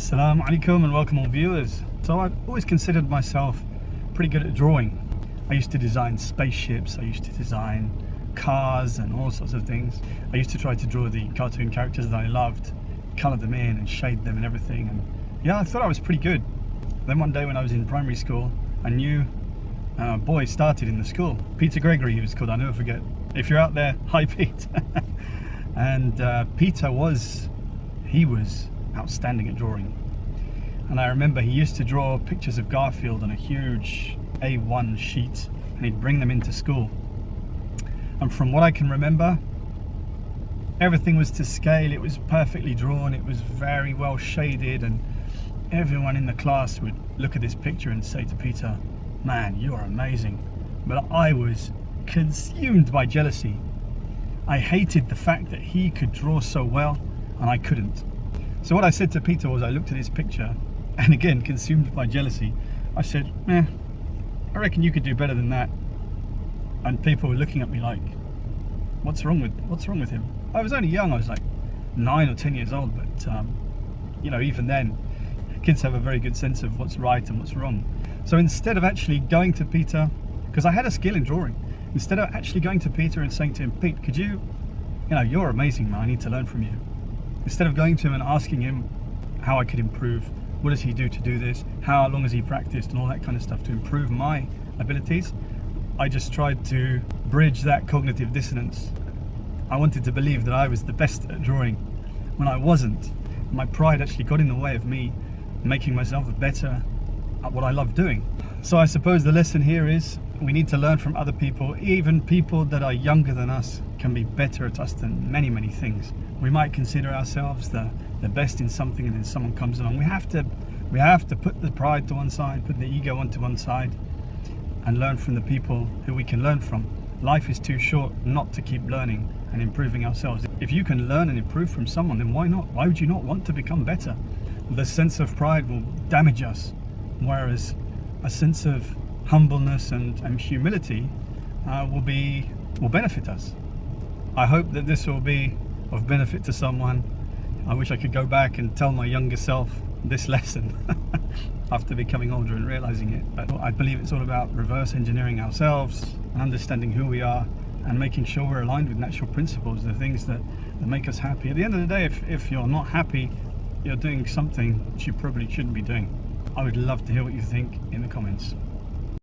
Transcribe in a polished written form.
Assalamu alaikum and welcome all viewers. So I've always considered myself pretty good at drawing. I used to design spaceships, I used to design cars and all sorts of things. I used to try to draw the cartoon characters that I loved, colour them in and shade them and everything, and yeah, I thought I was pretty good. Then one day when I was in primary school, a new boy started in the school. Peter Gregory he was called, I'll never forget. If you're out there, hi Pete. And Peter was outstanding at drawing. And I remember he used to draw pictures of Garfield on a huge A1 sheet and he'd bring them into school. And from what I can remember, everything was to scale, it was perfectly drawn, it was very well shaded, and everyone in the class would look at this picture and say to Peter, "Man, you're amazing." But I was consumed by jealousy. I hated the fact that he could draw so well and I couldn't. So what I said to Peter was, I looked at his picture and again, consumed by jealousy, I said, I reckon you could do better than that. And people were looking at me like, what's wrong with him? I was only young, I was like 9 or 10 years old, but you know, even then, kids have a very good sense of what's right and what's wrong. So instead of actually going to Peter, because I had a skill in drawing, instead of actually going to Peter and saying to him, "Pete, could you know, you're amazing, man, I need to learn from you." Instead of going to him and asking him how I could improve, what does he do to do this, how long has he practiced and all that kind of stuff to improve my abilities, I just tried to bridge that cognitive dissonance. I wanted to believe that I was the best at drawing when I wasn't. My pride actually got in the way of me making myself better at what I love doing. So I suppose the lesson here is we need to learn from other people. Even people that are younger than us can be better at us than many things. We might consider ourselves the best in something, and then someone comes along. We have to put the pride to one side, put the ego onto one side, and learn from the people who we can learn from. Life is too short not to keep learning and improving ourselves. If you can learn and improve from someone, then why not? Why would you not want to become better? The sense of pride will damage us, whereas a sense of humbleness and humility will benefit us. I hope that this will be of benefit to someone. I wish I could go back and tell my younger self this lesson after becoming older and realizing it. But I believe it's all about reverse engineering ourselves and understanding who we are and making sure we're aligned with natural principles, the things that make us happy. At the end of the day, if you're not happy, you're doing something which you probably shouldn't be doing. I would love to hear what you think in the comments.